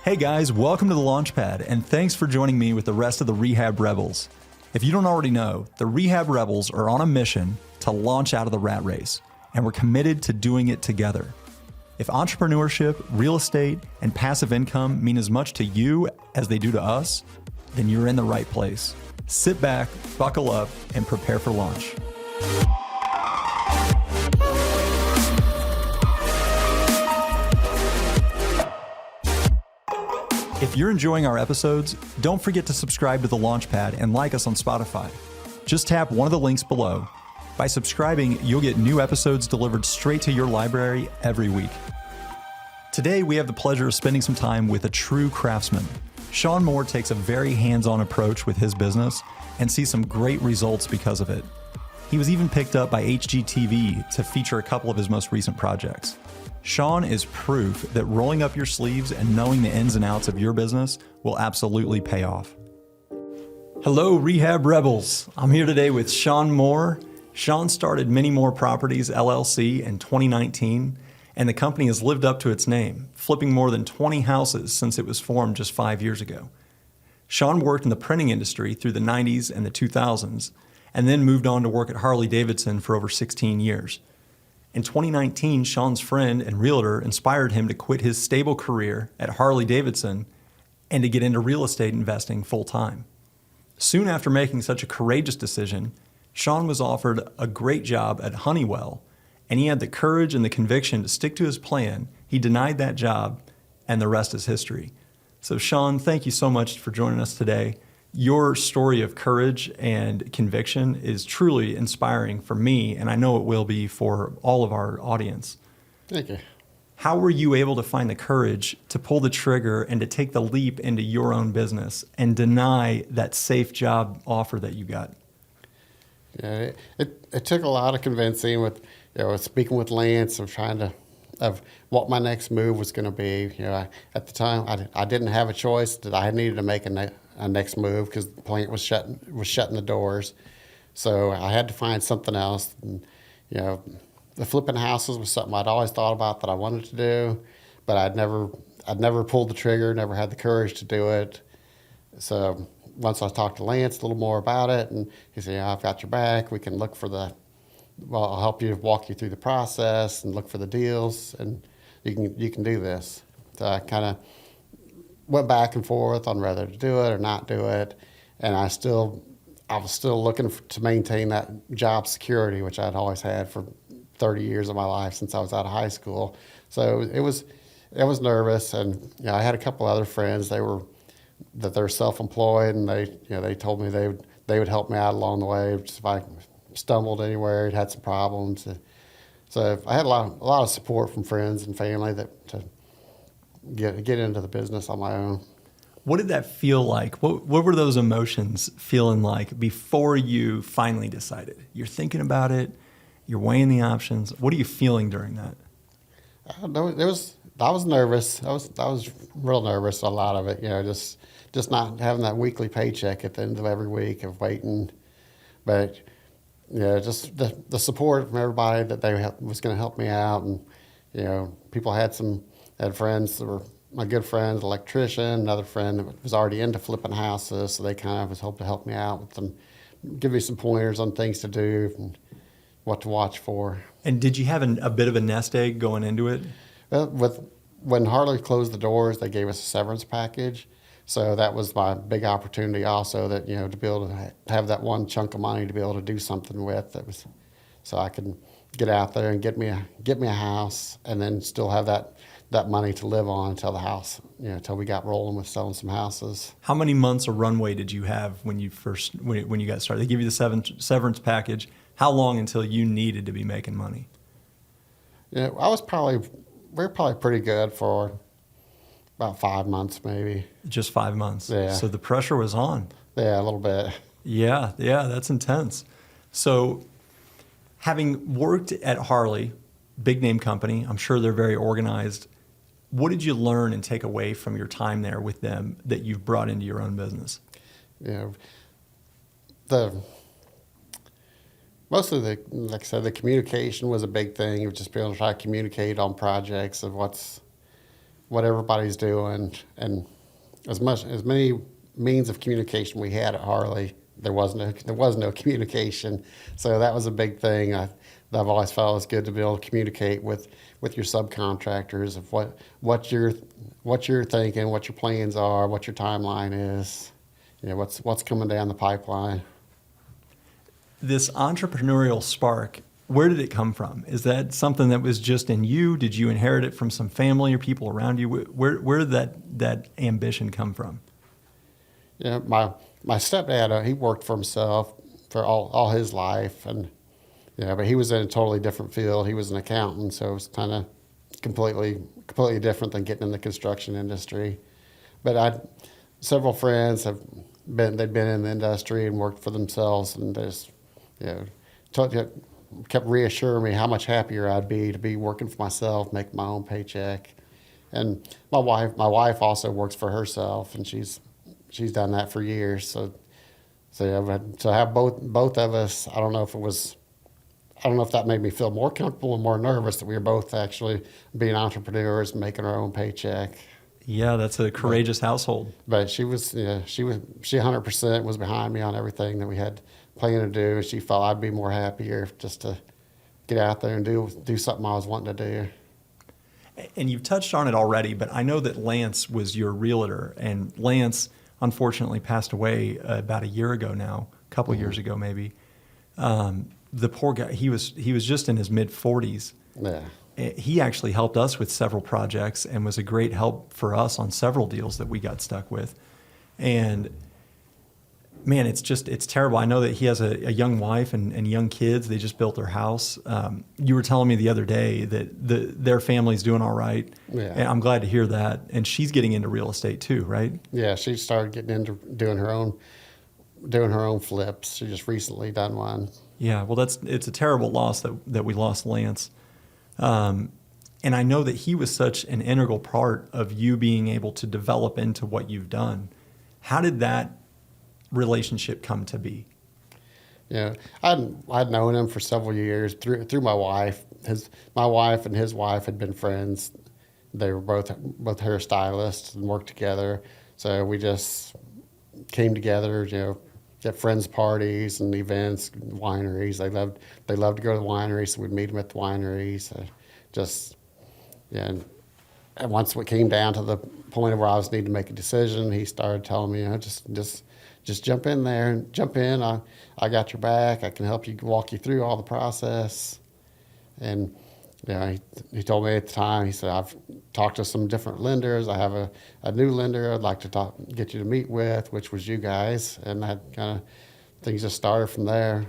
Hey guys, welcome to the Launchpad, and thanks for joining me with the rest of the Rehab Rebels. If you don't already know, the Rehab Rebels are on a mission to launch out of the rat race, and we're committed to doing it together. If entrepreneurship, real estate, and passive income mean as much to you as they do to us, then you're in the right place. Sit back, buckle up, and prepare for launch. If you're enjoying our episodes, don't forget to subscribe to the Launchpad and like us on Spotify. Just tap one of the links below. By subscribing, you'll get new episodes delivered straight to your library every week. Today, we have the pleasure of spending some time with a true craftsman. Shawn Moore takes a very hands-on approach with his business and sees some great results because of it. He was even picked up by HGTV to feature a couple of his most recent projects. Shawn is proof that rolling up your sleeves and knowing the ins and outs of your business will absolutely pay off. Hello, Rehab Rebels. I'm here today with Shawn Moore. Shawn started Many Moore Properties LLC in 2019, and the company has lived up to its name, flipping more than 20 houses since it was formed just 5 years ago. Shawn worked in the printing industry through the 90s and the 2000s, and then moved on to work at Harley Davidson for over 16 years. In 2019, Shawn's friend and realtor inspired him to quit his stable career at Harley Davidson and to get into real estate investing full-time. Soon after making such a courageous decision, Shawn was offered a great job at Honeywell, and he had the courage and the conviction to stick to his plan. He denied that job, and the rest is history. So Shawn, thank you so much for joining us today. Your story of courage and conviction is truly inspiring for me, and I know it will be for all of our audience. Thank you. How were you able to find the courage to pull the trigger and to take the leap into your own business and deny that safe job offer that you got? Yeah, it took a lot of convincing with, speaking with Lance of what my next move was going to be. At the time, I didn't have a choice that I needed to make a next move because the plant was shutting the doors. So I had to find something else. And, the flipping houses was something I'd always thought about that I wanted to do, but I'd never pulled the trigger, never had the courage to do it. So once I talked to Lance a little more about it, and he said, I've got your back. We can look for I'll help you, walk you through the process and look for the deals, and you can do this. So I kind of went back and forth on whether to do it or not do it, and I was still looking to maintain that job security, which I'd always had for 30 years of my life since I was out of high school. So it was nervous, and I had a couple other friends. They're self-employed, and they told me they would help me out along the way if I stumbled anywhere, had some problems. So I had a lot of support from friends and family to get into the business on my own. What did that feel like? What were those emotions feeling like before you finally decided? You're thinking about it, you're weighing the options. What are you feeling during that? I was nervous. I was real nervous. A lot of it, just not having that weekly paycheck at the end of every week of waiting, but just the support from everybody that was going to help me out, and people had friends that were my good friends, electrician, another friend that was already into flipping houses, so they kind of was hoping to help me out with some, give me some pointers on things to do and what to watch for. And did you have a bit of a nest egg going into it? When Harley closed the doors, they gave us a severance package. So that was my big opportunity also, that, to be able to have that one chunk of money to be able to do something with. So I could get out there and get me a house, and then still have that money to live on until the house, until we got rolling with selling some houses. How many months of runway did you have when you got started? They give you the severance package. How long until you needed to be making money? We were probably pretty good for about 5 months, maybe. Just 5 months. Yeah. So the pressure was on. Yeah, a little bit. Yeah, that's intense. So having worked at Harley, big name company, I'm sure they're very organized. What did you learn and take away from your time there with them that you've brought into your own business? Mostly like I said, the communication was a big thing. Just being able to try to communicate on projects of what everybody's doing, and as many means of communication we had at Harley, there was no communication. So that was a big thing. I've always felt it's good to be able to communicate with your subcontractors of what you're thinking, what your plans are, what your timeline is, what's coming down the pipeline. This entrepreneurial spark, where did it come from? Is that something that was just in you? Did you inherit it from some family or people around you? Where did that ambition come from? My stepdad, he worked for himself for all his life, and but he was in a totally different field. He was an accountant, so it was kind of completely different than getting in the construction industry. But several friends they'd been in the industry and worked for themselves, and just kept reassuring me how much happier I'd be to be working for myself, making my own paycheck. And my wife also works for herself, and she's done that for years. So to have both of us, I don't know if that made me feel more comfortable and more nervous that we were both actually being entrepreneurs and making our own paycheck. Yeah, that's a courageous household. But she 100% was behind me on everything that we had planned to do. And she felt I'd be more happier just to get out there and do something I was wanting to do. And you've touched on it already, but I know that Lance was your realtor, and Lance unfortunately passed away about a year ago now, a couple years ago maybe. The poor guy, he was just in his mid-40s. Yeah. He actually helped us with several projects and was a great help for us on several deals that we got stuck with. And man, it's terrible. I know that he has a young wife and young kids. They just built their house. You were telling me the other day that their family's doing all right. Yeah. And I'm glad to hear that. And she's getting into real estate too, right? Yeah, she started getting into doing her own flips. She just recently done one. Yeah, well, it's a terrible loss that we lost Lance. And I know that he was such an integral part of you being able to develop into what you've done. How did that relationship come to be? Yeah, I'd known him for several years through my wife. My wife and his wife had been friends. They were both hairstylists and worked together. So we just came together, at friends' parties and events, wineries. They loved to go to the wineries, so we'd meet them at the wineries. And once we came down to the point of where I was needing to make a decision, he started telling me, just jump in there and jump in. I got your back. I can help you, walk you through all the process. And he told me at the time, he said, I've talked to some different lenders. I have a new lender I'd like to get you to meet with, which was you guys. And that kind of things just started from there.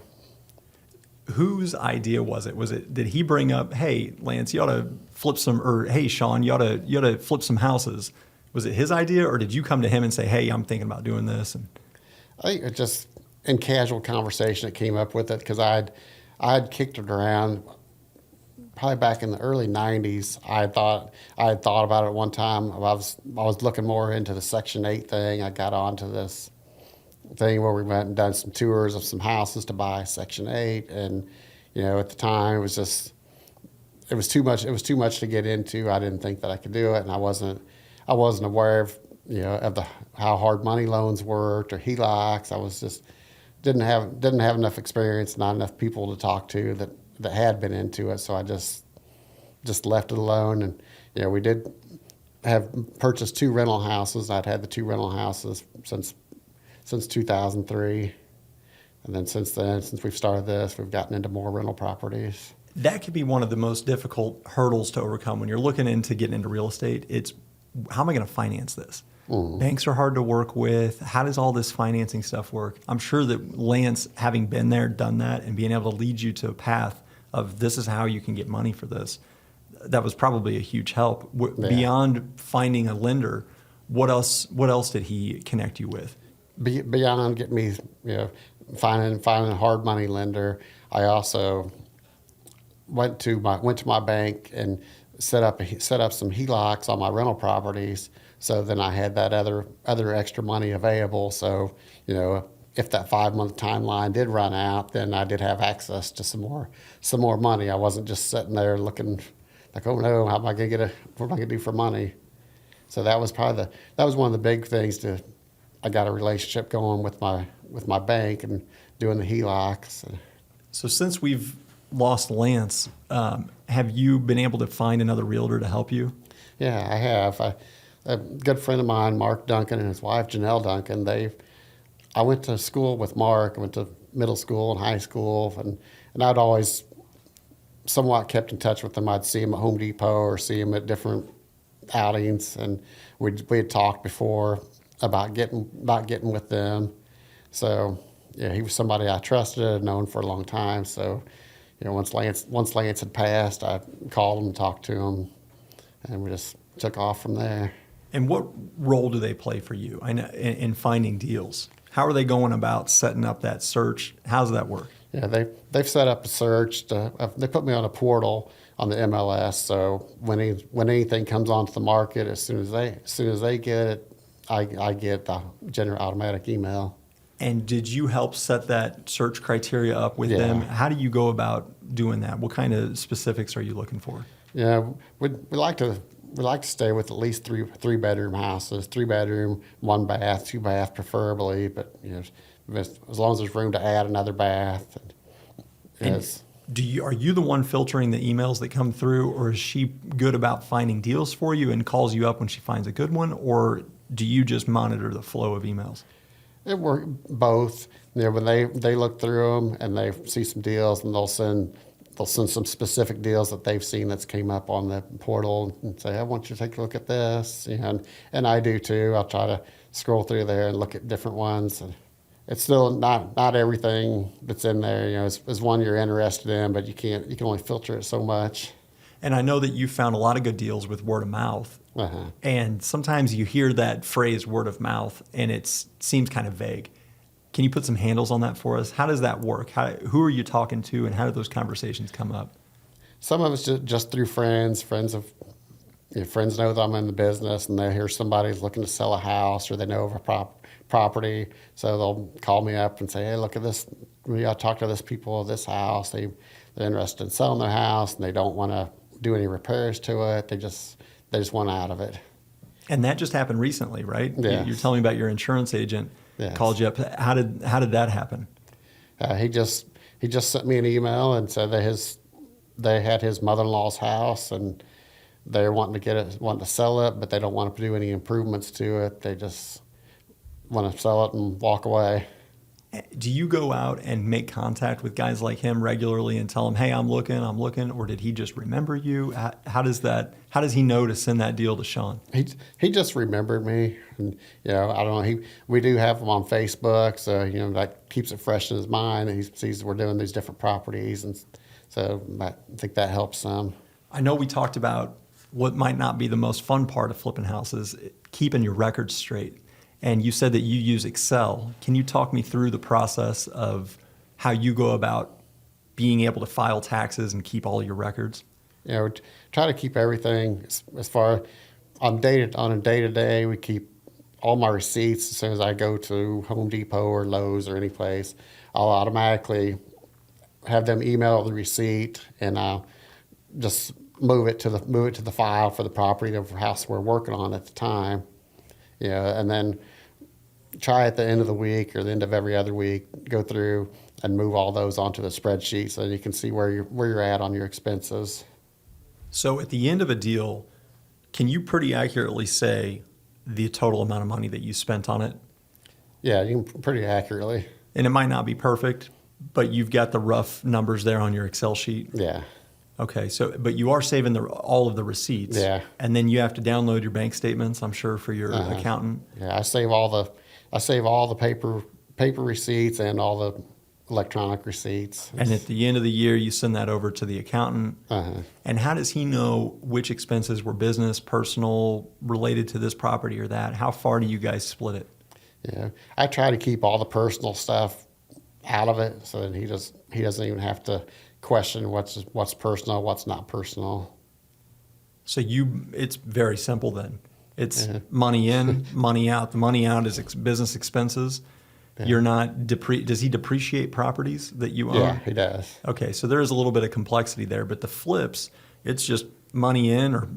Whose idea was it? Did he bring up, hey, Lance, you ought to flip some, or hey, Shawn, you ought to flip some houses? Was it his idea, or did you come to him and say, hey, I'm thinking about doing this? And I think it just in casual conversation it came up with it, because I'd kicked it around probably back in the early 90s. I had thought about it one time. I was looking more into the Section 8 thing. I got onto this thing where we went and done some tours of some houses to buy Section 8, and at the time it was too much to get into. I didn't think that I could do it, and I wasn't aware of how hard money loans worked or HELOCs. I was just didn't have enough experience, not enough people to talk to that had been into it. So I just left it alone. And we did have purchased 2 rental houses. I'd had the 2 rental houses since 2003, and then since we've started this, we've gotten into more rental properties. That could be one of the most difficult hurdles to overcome when you're looking into getting into real estate. It's, how am I going to finance this? Banks are hard to work with. How does all this financing stuff work? I'm sure that Lance, having been there, done that, and being able to lead you to a path of this is how you can get money for this, that was probably a huge help. Yeah. Beyond finding a lender, what else did he connect you with? Beyond getting me, finding a hard money lender, I also went to my bank and set up some HELOCs on my rental properties. So then I had that other extra money available. So if that 5-month timeline did run out, then I did have access to some more money. I wasn't just sitting there looking like, oh no, what am I gonna do for money? So that was probably that was one of the big things. I got a relationship going with my bank and doing the HELOCs. So since we've lost Lance, have you been able to find another realtor to help you? Yeah, I have. A good friend of mine, Mark Duncan, and his wife, Janelle Duncan, I went to school with Mark. I went to middle school and high school, and I'd always somewhat kept in touch with them. I'd see him at Home Depot or see him at different outings, and we had talked before about getting with them. So yeah, he was somebody I trusted and known for a long time. So once Lance had passed, I called him and talked to him, and we just took off from there. And what role do they play for you in finding deals? How are they going about setting up that search? How does that work? Yeah, they've set up a search. They put me on a portal on the MLS. So when anything comes onto the market, as soon as they get it, I get the automatic email. And did you help set that search criteria up with them? How do you go about doing that? What kind of specifics are you looking for? Yeah, we like to stay with at least three bedroom houses, 3 bedroom, 1 bath, 2 bath preferably, but as long as there's room to add another bath. And are you the one filtering the emails that come through, or is she good about finding deals for you and calls you up when she finds a good one, or do you just monitor the flow of emails? It works both. When they look through them and they see some deals, and they'll send some specific deals that they've seen that's came up on the portal and say, I want you to take a look at this. And I do too. I'll try to scroll through there and look at different ones. And it's still not everything that's in there, is one you're interested in, but you can only filter it so much. And I know that you found a lot of good deals with word of mouth. Uh-huh. And sometimes you hear that phrase word of mouth and it seems kind of vague. Can you put some handles on that for us? How does that work? Who are you talking to, and how do those conversations come up? Some of it's just through friends. Friends know that I'm in the business, and they hear somebody's looking to sell a house, or they know of a property, so they'll call me up and say, "Hey, look at this. I talked to this people of this house. They're interested in selling their house, and they don't want to do any repairs to it. They just want out of it." And that just happened recently, right? Yes. You're telling me about your insurance agent. Yes. Called you up. How did that happen? He just sent me an email and said that they had his mother-in-law's house, and they're wanting to sell it, but they don't want to do any improvements to it. They just want to sell it and walk away. Do you go out and make contact with guys like him regularly and tell him, "Hey, I'm looking," or did he just remember you? How does he know to send that deal to Shawn? He just remembered me, and I don't know. We do have him on Facebook, so that keeps it fresh in his mind, and he sees we're doing these different properties, and so I think that helps some. I know we talked about what might not be the most fun part of flipping houses, keeping your records straight. And you said that you use Excel. Can you talk me through the process of how you go about being able to file taxes and keep all your records? We try to keep everything as far on a day-to-day. We keep all my receipts. As soon as I go to Home Depot or Lowe's or any place, I'll automatically have them email the receipt, and I'll just move it to the file for the property of the house we're working on at the time. And then try at the end of the week or the end of every other week, go through and move all those onto the spreadsheet so you can see where you're at on your expenses. So at the end of a deal, can you pretty accurately say the total amount of money that you spent on it? Yeah, you can pretty accurately. And it might not be perfect, but you've got the rough numbers there on your Excel sheet? Yeah. Okay, but you are saving all of the receipts. Yeah. And then you have to download your bank statements, I'm sure, for your accountant. Yeah, I save all the paper receipts and all the electronic receipts. And at the end of the year, you send that over to the accountant. Uh-huh. And how does he know which expenses were business, personal, related to this property or that? How far do you guys split it? Yeah, I try to keep all the personal stuff out of it, so that he doesn't even have to question what's personal, what's not personal. So it's very simple then. It's money in, money out. The money out is business expenses. Yeah. You're not does he depreciate properties that you own? Yeah, he does. Okay, so there is a little bit of complexity there, but the flips, it's just money in or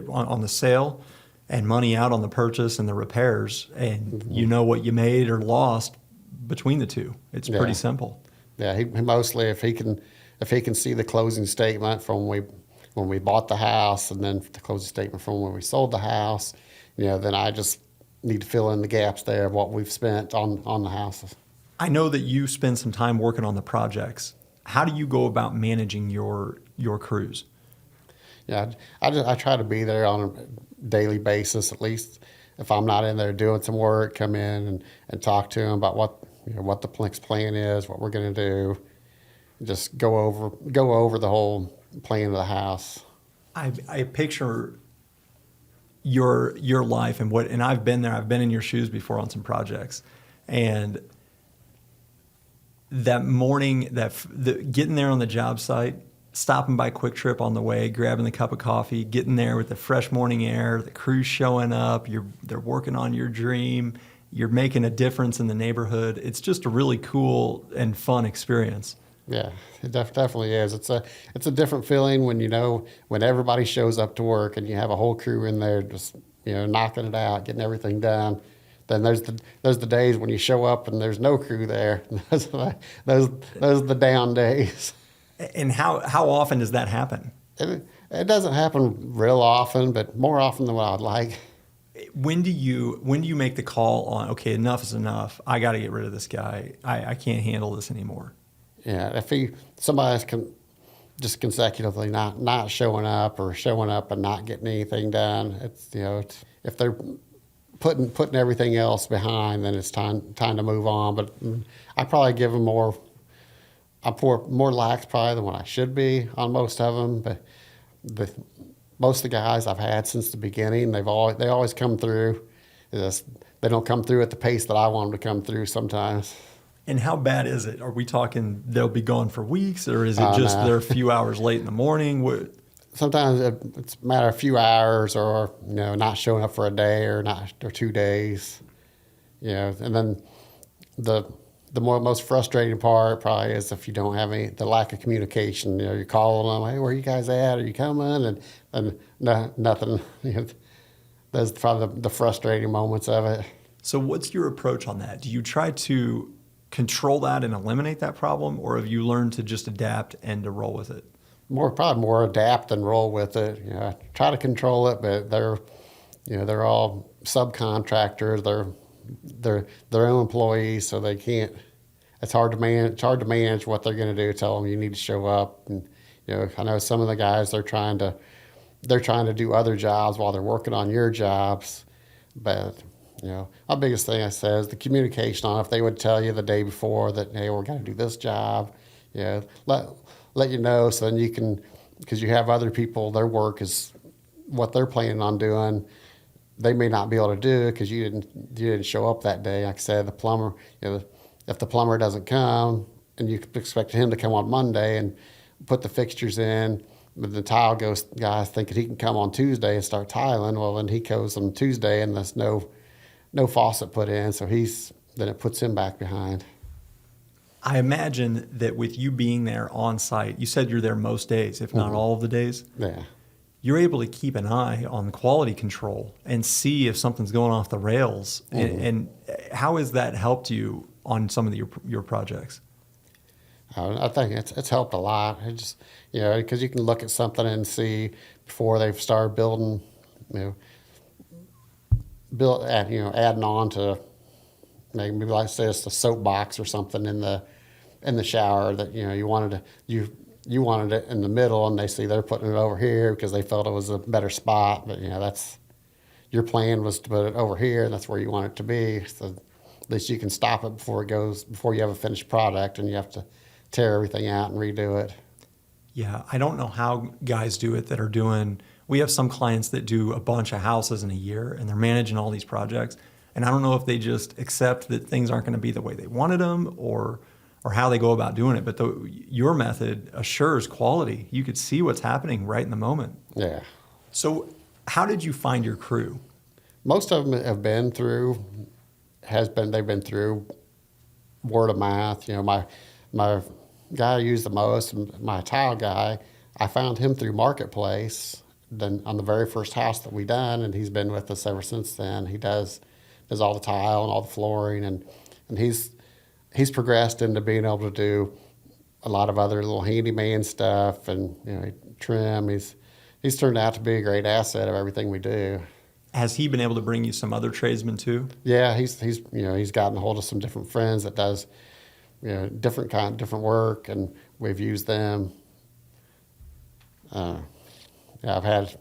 on the sale, and money out on the purchase and the repairs, and you know what you made or lost between the two. It's pretty simple. Yeah, he mostly if he can see the closing statement from when we bought the house, and then the closing statement from when we sold the house, then I just need to fill in the gaps there of what we've spent on the houses. I know that you spend some time working on the projects. How do you go about managing your crews? Yeah, I try to be there on a daily basis, at least. If I'm not in there doing some work, come in and talk to them about what the next plan is, what we're going to do. Just go over the whole plan of the house. I picture your life and I've been there. I've been in your shoes before on some projects, and that morning, getting there on the job site, stopping by Quick Trip on the way, grabbing the cup of coffee, getting there with the fresh morning air, the crew's showing up, they're working on your dream, you're making a difference in the neighborhood. It's just a really cool and fun experience. Yeah, it definitely is. It's a different feeling when everybody shows up to work and you have a whole crew in there just knocking it out, getting everything done. Then there's the days when you show up and there's no crew there. Those are the down days. And how often does that happen? It doesn't happen real often, but more often than what I'd like. When do you make the call on, okay, enough is enough, I got to get rid of this guy, I can't handle this anymore? Yeah, if somebody's just consecutively not showing up or showing up and not getting anything done, it's if they're putting everything else behind, then it's time to move on. But I probably give them more lax probably than what I should be on most of them. But most of the guys I've had since the beginning, they always come through. They don't come through at the pace that I want them to come through sometimes. And how bad is it? Are we talking they'll be gone for weeks, or is it just they're a few hours late in the morning? Sometimes it's a matter of a few hours, or not showing up for a day or 2 days. And then the most frustrating part probably is if you don't have the lack of communication. You're calling them, hey, where are you guys at? Are you coming? And nothing. Those are probably the frustrating moments of it. So what's your approach on that? Do you try to control that and eliminate that problem, or have you learned to just adapt and to roll with it? Probably more adapt and roll with it. I try to control it, but they're all subcontractors. They're their own employees, so they can't. It's hard to manage. It's hard to manage what they're going to do. Tell them you need to show up, and I know some of the guys they're trying to do other jobs while they're working on your jobs, but. My biggest thing I say is the communication on if they would tell you the day before that, hey, we're going to do this job, let you know, so then you can, because you have other people, their work is what they're planning on doing. They may not be able to do it because you didn't show up that day. Like I said, the plumber, if the plumber doesn't come and you expect him to come on Monday and put the fixtures in, but the tile guy's thinking he can come on Tuesday and start tiling. Well, then he goes on Tuesday and there's no faucet put in, so then it puts him back behind. I imagine that with you being there on site, you said you're there most days, if not all of the days. Yeah. You're able to keep an eye on quality control and see if something's going off the rails. And how has that helped you on some of your projects? I think it's helped a lot. It just because you can look at something and see before they've started building, adding on to maybe like say it's a soapbox or something in the shower that you wanted it in the middle, and they see they're putting it over here because they felt it was a better spot. But that's your plan was to put it over here, and that's where you want it to be. So at least you can stop it before you have a finished product, and you have to tear everything out and redo it. Yeah, I don't know how guys do it that are doing. We have some clients that do a bunch of houses in a year, and they're managing all these projects. And I don't know if they just accept that things aren't going to be the way they wanted them, or how they go about doing it. But your method assures quality. You could see what's happening right in the moment. Yeah. So how did you find your crew? Most of them have been through, they've been through word of mouth. My guy I use the most, my tile guy, I found him through Marketplace, then on the very first house that we done, and he's been with us ever since then. He does all the tile and all the flooring, and he's progressed into being able to do a lot of other little handyman stuff and trim. He's turned out to be a great asset of everything we do. Has he been able to bring you some other tradesmen too? Yeah, he's gotten a hold of some different friends that does different work, and we've used them. I've had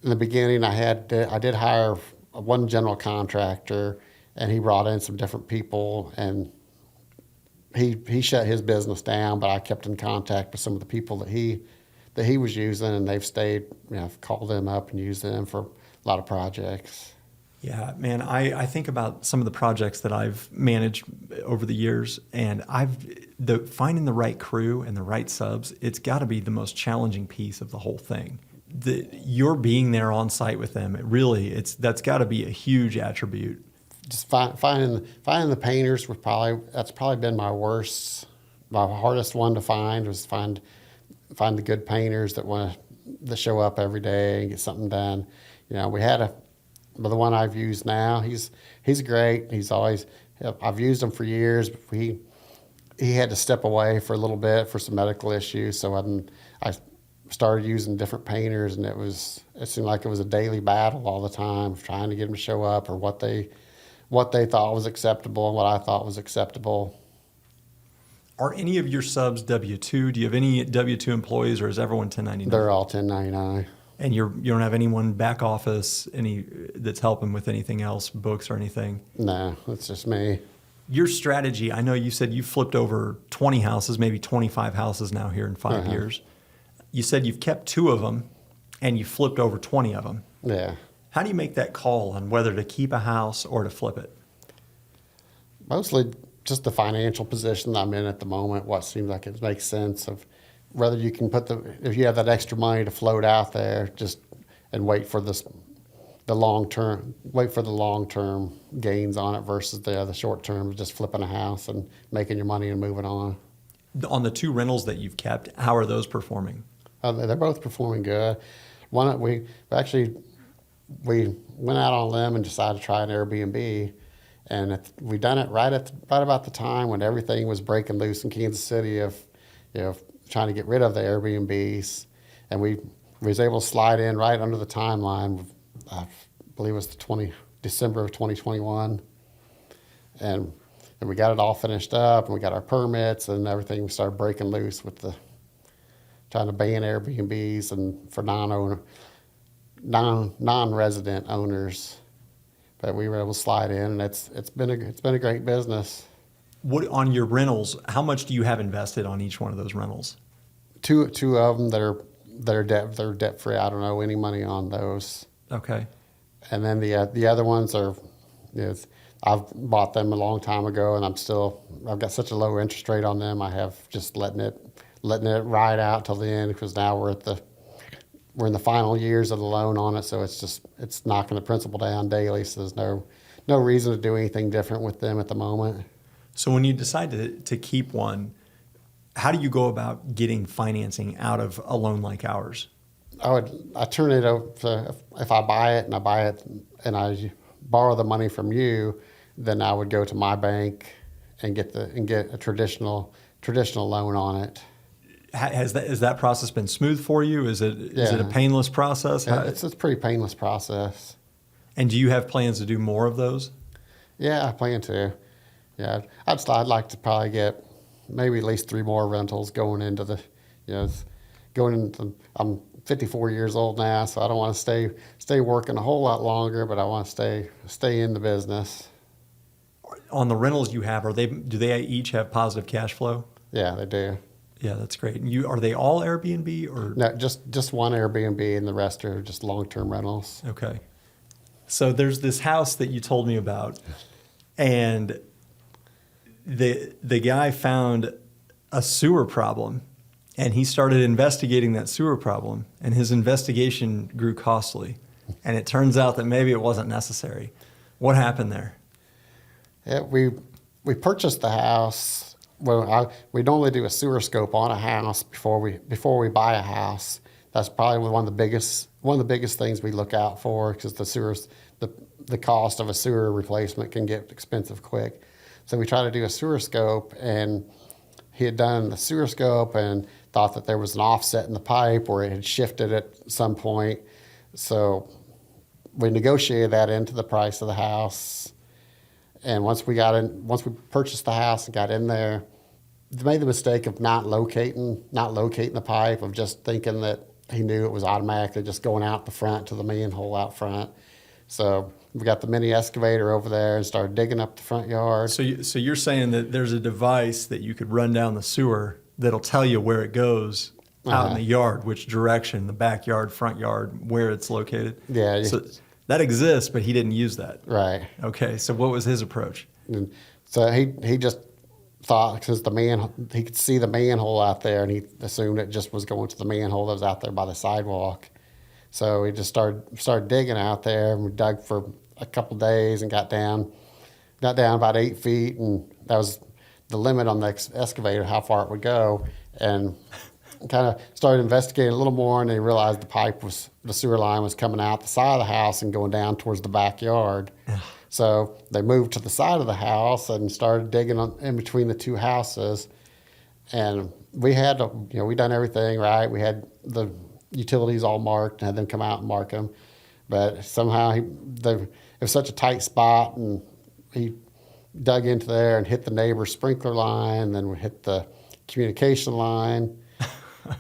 in the beginning I did hire one general contractor, and he brought in some different people, and he shut his business down, but I kept in contact with some of the people that he was using, and they've stayed. I've called them up and used them for a lot of projects. Yeah, man, I think about some of the projects that I've managed over the years, and finding the right crew and the right subs, it's got to be the most challenging piece of the whole thing. You're being there on site with them, that's got to be a huge attribute. Just finding the painters that's probably been my hardest one to find, was find the good painters that show up every day and get something done. But the one I've used now, he's great. I've used him for years, but he had to step away for a little bit for some medical issues. So I started using different painters, and it seemed like it was a daily battle all the time, trying to get them to show up, or what they thought was acceptable and what I thought was acceptable. Are any of your subs W-2? Do you have any W-2 employees, or is everyone 1099? They're all 1099. And you don't have anyone back office, that's helping with anything else, books or anything? No, it's just me. Your strategy, I know you said you flipped over 20 houses, maybe 25 houses now here in 5 years. You said you've kept 2 of them, and you flipped over 20 of them. Yeah. How do you make that call on whether to keep a house or to flip it? Mostly just the financial position that I'm in at the moment, what seems like it makes sense of whether you can if you have that extra money to float out there, and wait for the long term gains on it versus the short term of just flipping a house and making your money and moving on. On the 2 rentals that you've kept, how are those performing? They're both performing good. We went out on a limb and decided to try an Airbnb, and we done it right about the time when everything was breaking loose in Kansas City of trying to get rid of the Airbnbs, and we was able to slide in right under the timeline. I believe it was December of 2021, and we got it all finished up, and we got our permits and everything. We started breaking loose with trying to ban Airbnbs and for non-resident owners, but we were able to slide in, and it's been a great business. What on your rentals? How much do you have invested on each one of those rentals? Two of them that are debt free. I don't owe any money on those. Okay. And then the other ones are, I've bought them a long time ago, and I've got such a low interest rate on them. I have just letting it ride out till the end, because now we're in the final years of the loan on it, so it's knocking the principal down daily. So there's no reason to do anything different with them at the moment. So when you decide to keep one, how do you go about getting financing out of a loan like ours? I turn it over. If I buy it and I borrow the money from you, then I would go to my bank and get a traditional loan on it. Has that process been smooth for you? Is it a painless process? It's a pretty painless process. And do you have plans to do more of those? Yeah, I plan to. Yeah, I'd like to probably get maybe at least 3 more rentals going into I'm 54 years old now, so I don't want to stay working a whole lot longer, but I want to stay in the business. On the rentals you have, do they each have positive cash flow? Yeah, they do. Yeah, that's great. And are they all Airbnb or? No, just one Airbnb, and the rest are just long-term rentals. Okay. So there's this house that you told me about, and the guy found a sewer problem, and he started investigating that sewer problem, and his investigation grew costly, and it turns out that maybe it wasn't necessary. What happened there? Yeah, we purchased the house. Well, we normally do a sewer scope on a house before we buy a house. that's probably one of the biggest things we look out for, because the cost of a sewer replacement can get expensive quick. So we tried to do a sewer scope, and he had done the sewer scope and thought that there was an offset in the pipe where it had shifted at some point. So we negotiated that into the price of the house. And once we purchased the house and got in there, we made the mistake of not locating the pipe, of just thinking that he knew it was automatically just going out the front to the manhole out front. So we got the mini excavator over there and started digging up the front yard. So you're saying that there's a device that you could run down the sewer that'll tell you where it goes out in the yard, which direction, the backyard, front yard, where it's located? Yeah. So that exists, but he didn't use that. Right. Okay, so what was his approach? And so he just thought, because he could see the manhole out there, and he assumed it just was going to the manhole that was out there by the sidewalk. So we just started digging out there, and we dug for a couple of days and got down about 8 feet, and that was the limit on the excavator, how far it would go. And kind of started investigating a little more, and they realized the sewer line was coming out the side of the house and going down towards the backyard. So they moved to the side of the house and started digging in between the two houses. And we had we done everything right. We had the utilities all marked and had them come out and mark them. But somehow it was such a tight spot, and he dug into there and hit the neighbor's sprinkler line, then we hit the communication line.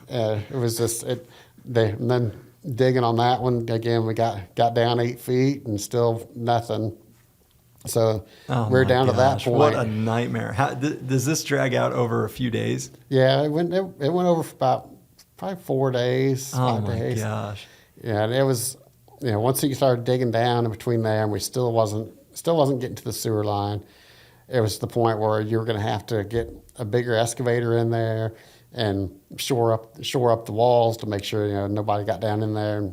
It was just and then digging on that one again. We got down 8 feet and still nothing. So we're down to that point. What a nightmare! Does this drag out over a few days? Yeah, it went over for about probably 4 days. 5 days. Oh my gosh! Yeah, and it was once he started digging down in between there, and we still wasn't getting to the sewer line. It was the point where you were going to have to get a bigger excavator in there and shore up the walls to make sure nobody got down in there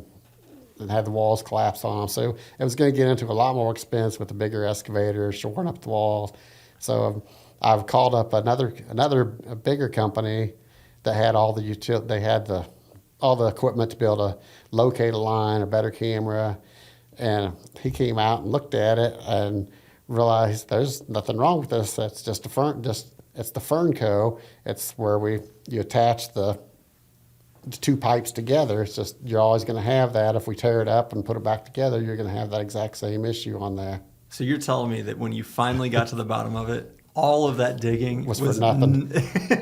and had the walls collapse on them. So it was going to get into a lot more expense with the bigger excavator, shoring up the walls. So I've called up another bigger company that had all the all the equipment to be able to locate a line, a better camera, and he came out and looked at it and realized there's nothing wrong with this. That's just it's the Fernco. It's where you attach the two pipes together. It's just you're always going to have that. If we tear it up and put it back together, you're going to have that exact same issue on there. So you're telling me that when you finally got to the bottom of it, all of that digging was for nothing.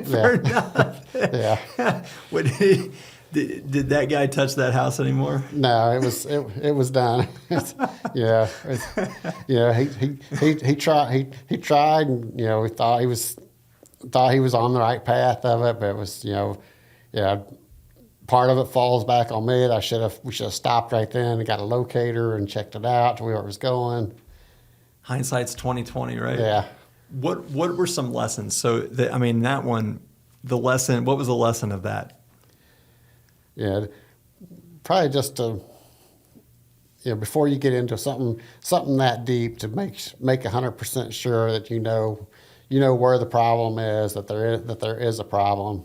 For nothing. Yeah. Did that guy touch that house anymore? No, it was done. He tried, and we thought he was on the right path of it, but it was part of it falls back on me. We should have stopped right then and got a locator and checked it out to where it was going. Hindsight's 20/20, right? Yeah. What were some lessons? So that one, what was the lesson of that? Yeah, probably just to, before you get into something that deep, to make 100% sure that you know where the problem is, that there is a problem.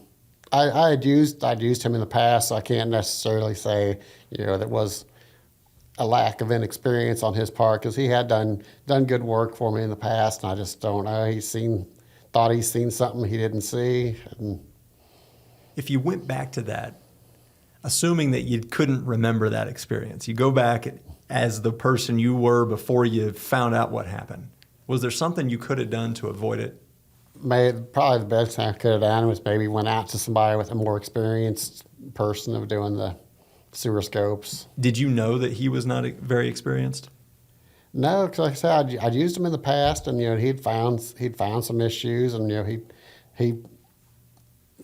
I had used him in the past, so I can't necessarily say that was a lack of inexperience on his part, because he had done good work for me in the past, and I just don't know. Thought he's seen something he didn't see. And if you went back to that, assuming that you couldn't remember that experience, you go back as the person you were before you found out what happened. Was there something you could have done to avoid it? Probably the best thing I could have done was maybe went out to somebody with a more experienced person of doing the sewer scopes. Did you know that he was not very experienced? No, because like I said, I'd used him in the past, and he'd found some issues, and he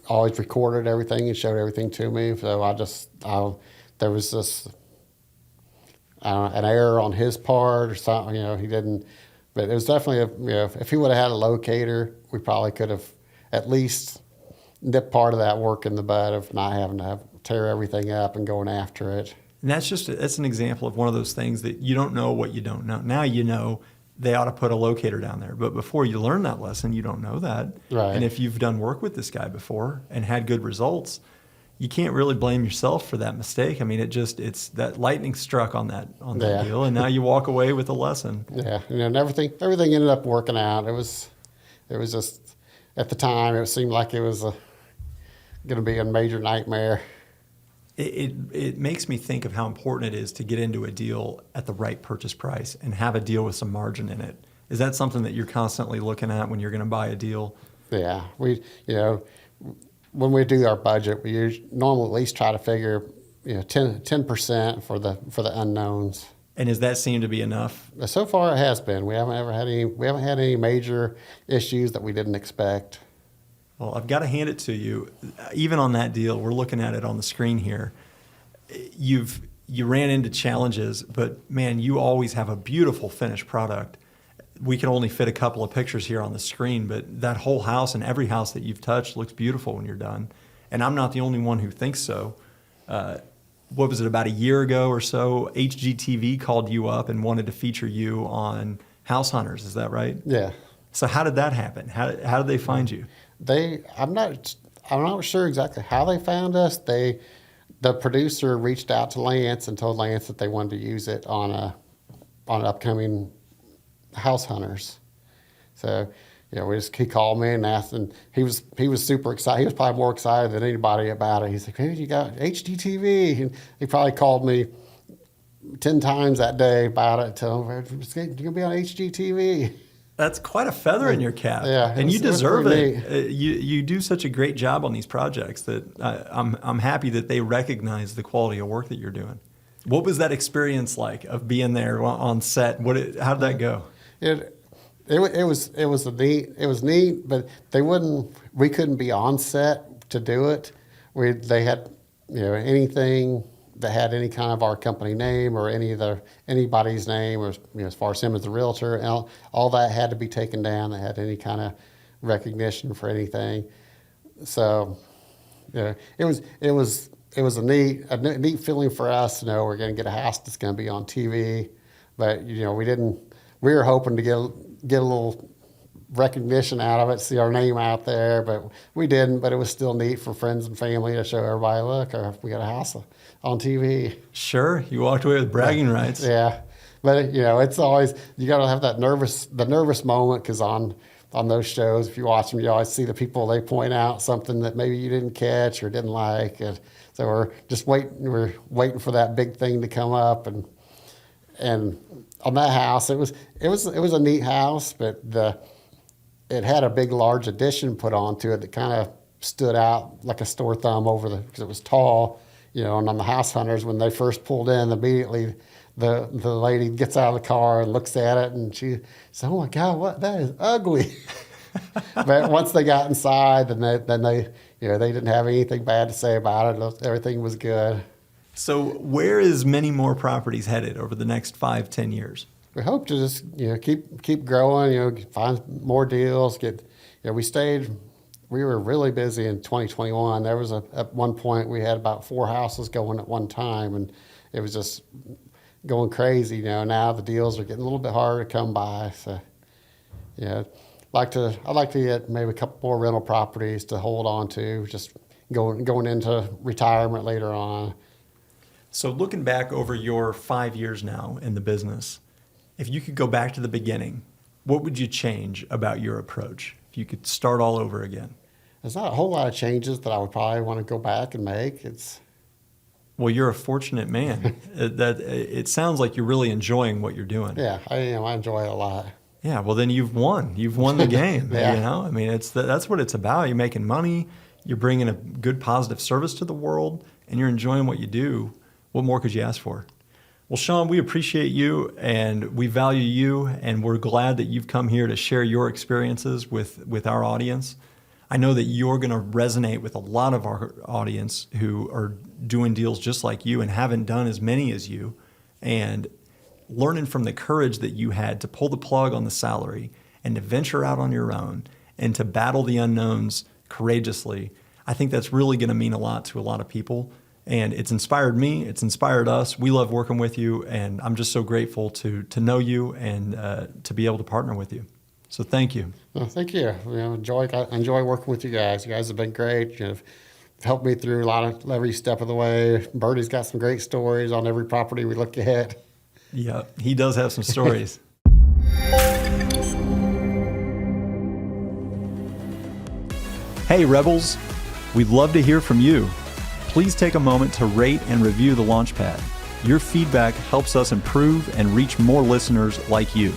always recorded everything and showed everything to me. So there was this an error on his part or something. He didn't. But it was definitely if he would have had a locator, we probably could have at least nipped part of that work in the bud of not having to tear everything up and going after it. And that's an example of one of those things that you don't know what you don't know. Now you know they ought to put a locator down there. But before you learn that lesson, you don't know that. Right. And if you've done work with this guy before and had good results, you can't really blame yourself for that mistake. I mean, it's that lightning struck on that Yeah. deal, and now you walk away with a lesson. Yeah, and everything ended up working out. It was just, at the time, it seemed like it was going to be a major nightmare. It makes me think of how important it is to get into a deal at the right purchase price and have a deal with some margin in it. Is that something that you're constantly looking at when you're going to buy a deal? Yeah, when we do our budget, we normally at least try to figure 10% for the unknowns. And does that seem to be enough? So far, it has been. We haven't had any major issues that we didn't expect. Well, I've got to hand it to you. Even on that deal, we're looking at it on the screen here. You ran into challenges, but man, you always have a beautiful finished product. We can only fit a couple of pictures here on the screen, but that whole house and every house that you've touched looks beautiful when you're done. And I'm not the only one who thinks so. What was it, about a year ago or so, HGTV called you up and wanted to feature you on House Hunters. Is that right? Yeah. So how did that happen? How did they find you? I'm not sure exactly how they found us. The producer reached out to Lance and told Lance that they wanted to use it on an upcoming House Hunters. So, he called me and asked, and he was super excited. He was probably more excited than anybody about it. He's like, "Hey, you got HGTV?" And he probably called me 10 times that day about it. Tell him, "You're gonna be on HGTV." That's quite a feather in your cap. Yeah, and you deserve it. Neat. You do such a great job on these projects that I'm happy that they recognize the quality of work that you're doing. What was that experience like of being there on set? How did that go? It was neat, but we couldn't be on set to do it. They had anything that had any kind of our company name or anybody's name, or as far as him as the realtor, and all that had to be taken down. That had any kind of recognition for anything. So, it was a neat feeling for us to know we're going to get a house that's going to be on TV, but we were hoping to get a little recognition out of it, see our name out there, but we didn't. But it was still neat for friends and family to show everybody, look, we got a house on TV. Sure, you walked away with bragging rights. Yeah, but it's always, you got to have the nervous moment, because on those shows, if you watch them, you always see the people, they point out something that maybe you didn't catch or didn't like, and so we're just waiting for that big thing to come up, and on that house, it was a neat house, but it had a big, large addition put onto it that kind of stood out like a sore thumb because it was tall, and on the House Hunters, when they first pulled in, immediately the lady gets out of the car and looks at it, and she said, "Oh my God, that is ugly." But once they got inside, then they didn't have anything bad to say about it. Everything was good. So where is Many Moore Properties headed over the next 5-10 years? We hope to just keep growing. Find more deals. We were really busy in 2021. There was at one point we had about 4 houses going at one time, and it was just going crazy. Now the deals are getting a little bit harder to come by. So I'd like to get maybe a couple more rental properties to hold on to, just going into retirement later on. So looking back over your 5 years now in the business, if you could go back to the beginning, what would you change about your approach if you could start all over again? There's not a whole lot of changes that I would probably want to go back and make. Well, you're a fortunate man. It sounds like you're really enjoying what you're doing. Yeah, I am. I enjoy it a lot. Yeah, well then you've won. You've won the game. Yeah. I mean, that's what it's about. You're making money. You're bringing a good, positive service to the world, and you're enjoying what you do. What more could you ask for? Well, Shawn, we appreciate you and we value you, and we're glad that you've come here to share your experiences with our audience. I know that you're going to resonate with a lot of our audience who are doing deals just like you and haven't done as many as you, and learning from the courage that you had to pull the plug on the salary and to venture out on your own and to battle the unknowns courageously. I think that's really going to mean a lot to a lot of people. And it's inspired me. It's inspired us. We love working with you, and I'm just so grateful to know you and to be able to partner with you. So thank you. Well, thank you. I enjoy working with you guys. You guys have been great. helped me through a lot of every step of the way. Bertie's got some great stories on every property we look at. Yeah, he does have some stories. Hey, Rebels, we'd love to hear from you. Please take a moment to rate and review the Launchpad. Your feedback helps us improve and reach more listeners like you.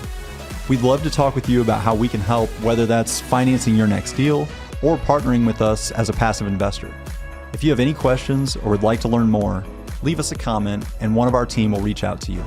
We'd love to talk with you about how we can help, whether that's financing your next deal or partnering with us as a passive investor. If you have any questions or would like to learn more, leave us a comment and one of our team will reach out to you.